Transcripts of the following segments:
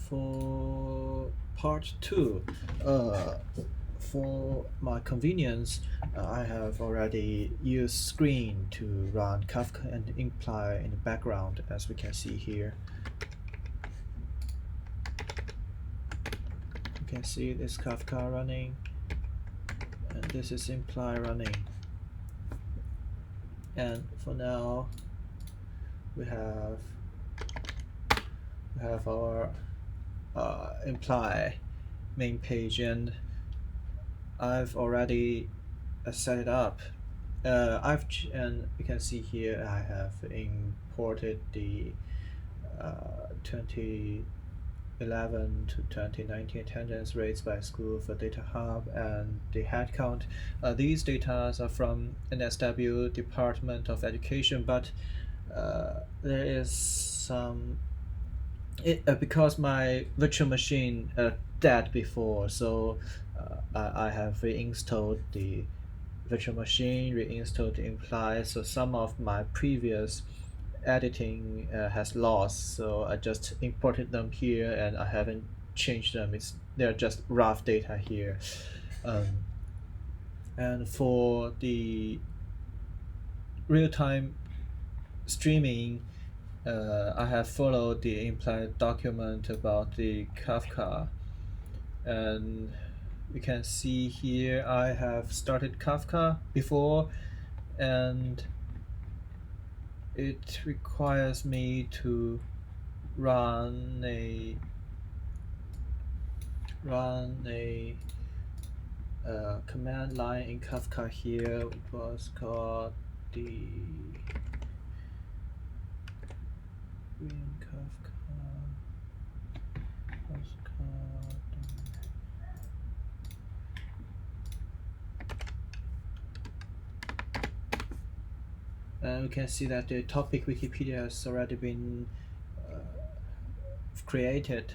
for part 2, for my convenience, I have already used screen to run Kafka and imply in the background, as we can see here. You can see this Kafka running, and this is imply running. And for now, we have our imply main page, and I've already set it up. And you can see here I have imported the 2011 to 2019 attendance rates by school for Data Hub and the head count. These data are from NSW Department of Education, but there is some because my virtual machine dead before, so I have reinstalled the virtual machine, reinstalled the imply, so some of my previous editing has lost, so I just imported them here and I haven't changed them. They're just rough data here. And for the real-time streaming, I have followed the implied document about the Kafka, and we can see here I have started Kafka before, and it requires me to run a command line in Kafka here. It was called the green Kafka. Was called and we can see that the topic Wikipedia has already been created,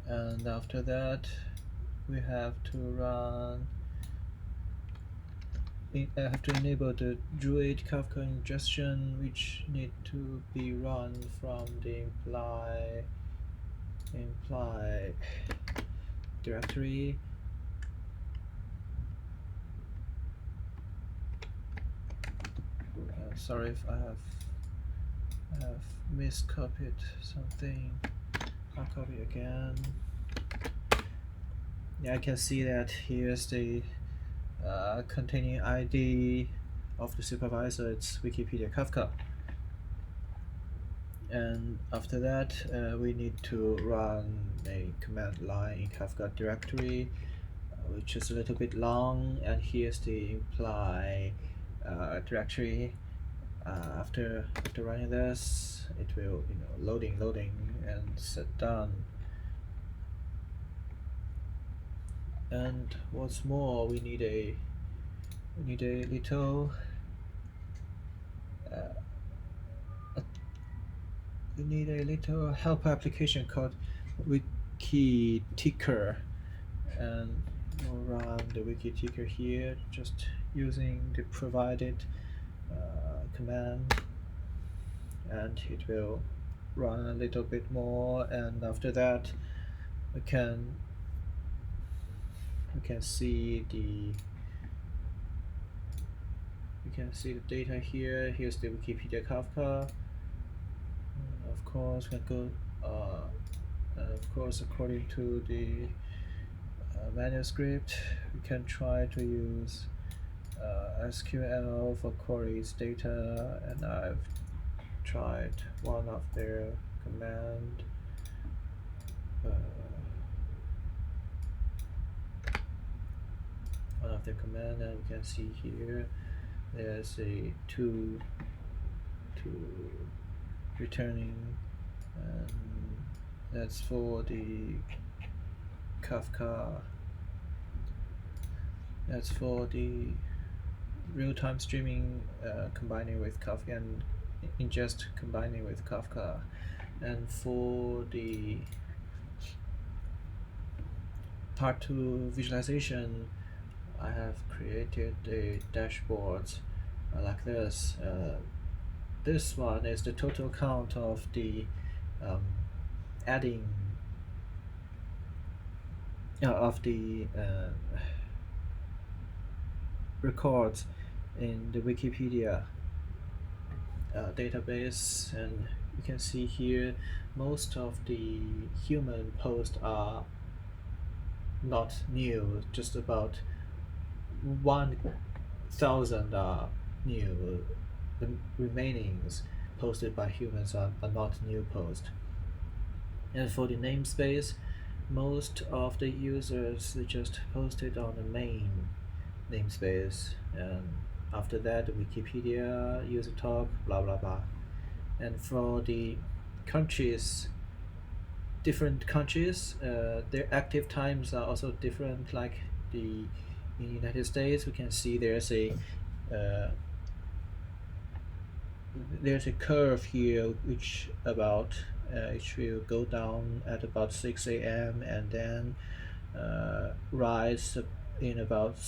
and after that we have to run. I have to enable the Druid Kafka ingestion, which need to be run from the imply directory. Sorry if I have miscopied something. I'll copy again. Yeah, I can see that here's the containing ID of the supervisor. It's Wikipedia Kafka. And after that, we need to run a command line in Kafka directory, which is a little bit long. And here's the imply directory. After running this, it will loading and set done. And what's more, we need a little helper application called wiki ticker, and we'll run the wiki ticker here just using the provided command, and it will run a little bit more, and after that we can see the data here. Here's the Wikipedia Kafka. Of course, we can go. Of course, according to the manuscript, we can try to use SQL for queries data, and I've tried one of their command. And we can see here there's a two returning, and that's for the Kafka. That's for the real-time streaming combining with Kafka and ingest combining with Kafka. And for the part 2 visualization, I have created a dashboard like this. This one is the total count of the adding of the records in the Wikipedia database, and you can see here most of the human posts are not new, just about 1,000 are new. The remainings posted by humans are not new posts. And for the namespace, most of the users just posted on the main namespace, and after that Wikipedia, user talk, blah blah blah. And for the countries, different countries, their active times are also different. Like in the United States, we can see uh, there's a curve here which will go down at about 6 a.m. and then rise in about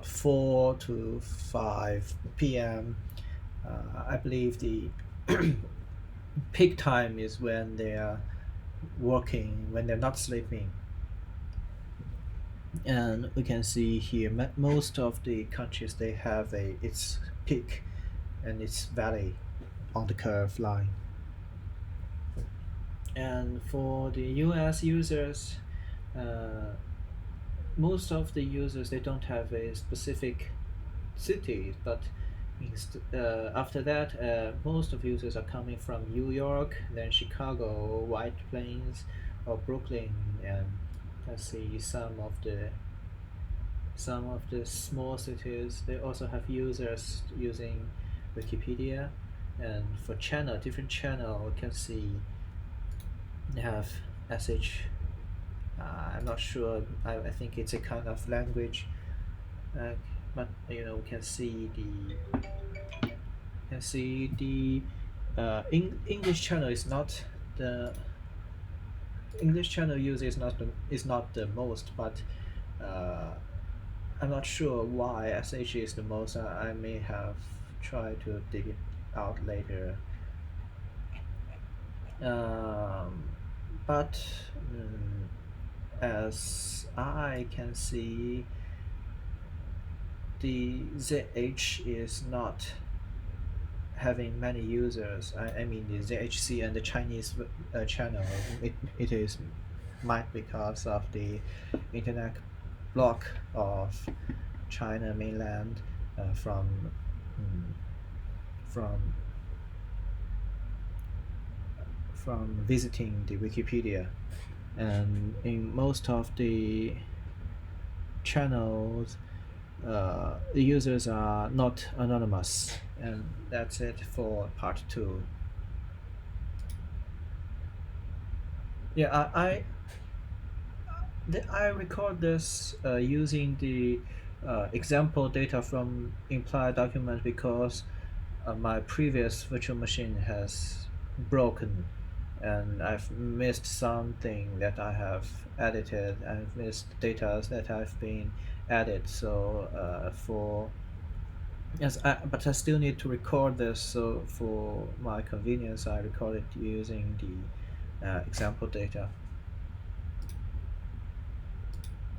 4 to 5 p.m. I believe the peak time is when they are working, when they're not sleeping. And we can see here most of the countries, they have its peak and its valley on the curve line. And for the US users, uh, most of the users, they don't have a specific city, but after that, most of users are coming from New York, then Chicago, White Plains, or Brooklyn, and let's see some of the small cities. They also have users using Wikipedia, and for different channel, we can see they have sh. I'm not sure. I think it's a kind of language, uh, but we can see the English channel is not the English channel use is not the most, but uh, I'm not sure why sh is the most. I may have tried to dig it out later. Um, but as I can see, the ZH is not having many users. I mean the ZHC and the Chinese channel. It is might because of the internet block of China mainland mm, from from visiting the Wikipedia, and in most of the channels, the users are not anonymous. And that's it for part 2. Yeah, I record this using the example data from implied document because my previous virtual machine has broken, and I've missed something that I have edited. I've missed data that have been added. So but I still need to record this. So for my convenience, I record it using the example data.